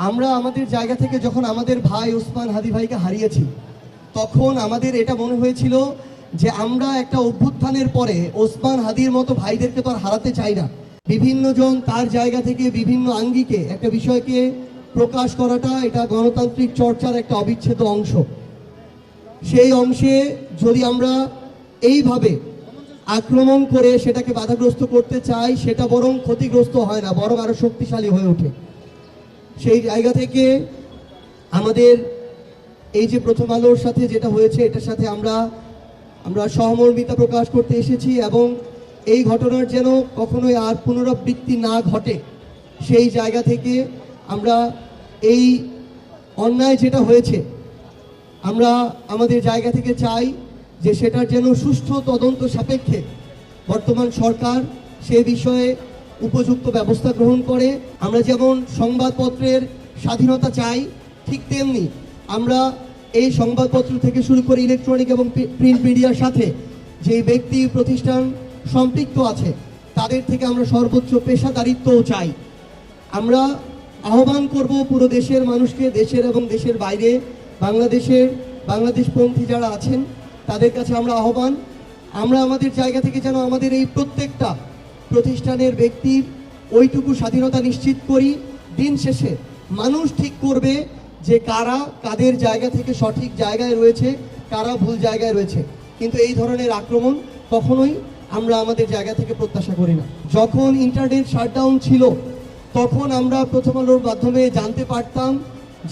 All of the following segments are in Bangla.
আমরা আমাদের জায়গা থেকে যখন আমাদের ভাই ওসমান হাদি ভাইকে হারিয়েছি, তখন আমাদের এটা মনে হয়েছিল যে আমরা একটা অভ্যুত্থানের পরে ওসমান হাদির মতো ভাইদেরকে তো আর হারাতে চাই না। বিভিন্ন জন তার জায়গা থেকে বিভিন্ন আঙ্গিকে একটা বিষয়কে প্রকাশ করাটা এটা গণতান্ত্রিক চর্চার একটা অবিচ্ছেদ্য অংশ। সেই অংশে যদি আমরা এইভাবে আক্রমণ করে সেটাকে বাধাগ্রস্ত করতে চাই, সেটা বরং ক্ষতিগ্রস্ত হয় না, বরং আরো শক্তিশালী হয়ে ওঠে। সেই জায়গা থেকে আমাদের এই যে প্রথম আলোর সাথে যেটা হয়েছে, এটার সাথে আমরা সহমর্মিতা প্রকাশ করতে এসেছি এবং এই ঘটনার যেন কখনোই আর পুনরাবৃত্তি না ঘটে, সেই জায়গা থেকে আমরা এই অন্যায় যেটা হয়েছে আমরা আমাদের জায়গা থেকে চাই যে সেটার যেন সুষ্ঠু তদন্ত সাপেক্ষে বর্তমান সরকার সে বিষয়ে উপযুক্ত ব্যবস্থা গ্রহণ করে। আমরা যেমন সংবাদপত্রের স্বাধীনতা চাই, ঠিক তেমনি আমরা এই সংবাদপত্র থেকে শুরু করে ইলেকট্রনিক এবং প্রিন্ট মিডিয়ার সাথে যে ব্যক্তি প্রতিষ্ঠান সম্পৃক্ত আছে তাদের থেকে আমরা সর্বোচ্চ পেশাদারিত্বও চাই। আমরা আহ্বান করব পুরো দেশের মানুষকে, দেশের এবং দেশের বাইরে বাংলাদেশপন্থী যারা আছেন তাদের কাছে আমরা আহ্বান, আমরা আমাদের জায়গা থেকে যেন আমাদের এই প্রত্যেকটা প্রতিষ্ঠানের ব্যক্তির ওইটুকু স্বাধীনতা নিশ্চিত করি। দিন শেষে মানুষ ঠিক করবে যে কারা কাদের জায়গা থেকে সঠিক জায়গায় রয়েছে, কারা ভুল জায়গায় রয়েছে। কিন্তু এই ধরনের আক্রমণ কখনোই আমরা আমাদের জায়গা থেকে প্রত্যাশা করি না। যখন ইন্টারনেট শাটডাউন ছিল তখন আমরা প্রথম আলোর মাধ্যমে জানতে পারতাম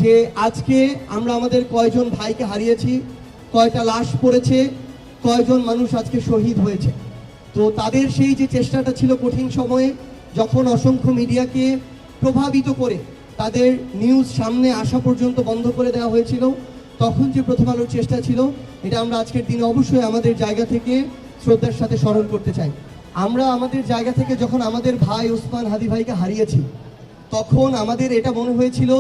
যে আজকে আমরা আমাদের কয়জন ভাইকে হারিয়েছি, কয়টা লাশ পড়েছে, কয়জন মানুষ আজকে শহীদ হয়েছে। তো তাদের সেই যে চেষ্টাটা ছিল কঠিন সময়ে, যখন অসংখ্য মিডিয়াকে প্রভাবিত করে তাদের নিউজ সামনে আসা পর্যন্ত বন্ধ করে দেওয়া হয়েছিল, তখন যে প্রথম আলোর চেষ্টা ছিল, এটা আমরা আজকের দিনে অবশ্যই আমাদের জায়গা থেকে শ্রদ্ধার সাথে স্মরণ করতে চাই। আমরা আমাদের জায়গা থেকে যখন আমাদের ভাই ওসমান হাদি ভাইকে হারিয়েছি, তখন আমাদের এটা মনে হয়েছিল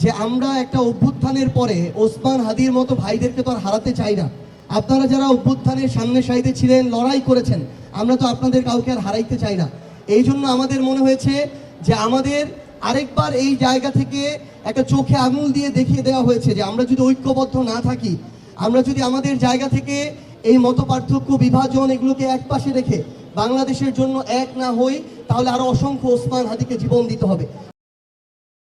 যে আমরা একটা অভ্যুত্থানের পরে ওসমান হাদির মতো ভাইদেরকে তো আর হারাতে চাই না। আপনারা যারা অভ্যুত্থানের সামনে সারিতে ছিলেন, লড়াই করেছেন, আমরা তো আপনাদের কাউকে আর হারাইতে চাই না। এই জন্য আমাদের মনে হয়েছে যে আমাদের আরেকবার এই জায়গা থেকে একটা চোখে আঙুল দিয়ে দেখিয়ে দেওয়া হয়েছে যে আমরা যদি ঐক্যবদ্ধ না থাকি, আমরা যদি আমাদের জায়গা থেকে এই মতপার্থক্য, বিভাজন এগুলোকে একপাশে রেখে বাংলাদেশের জন্য এক না হই, তাহলে আরো অসংখ্য ওসমান হাদিকে জীবন দিতে হবে।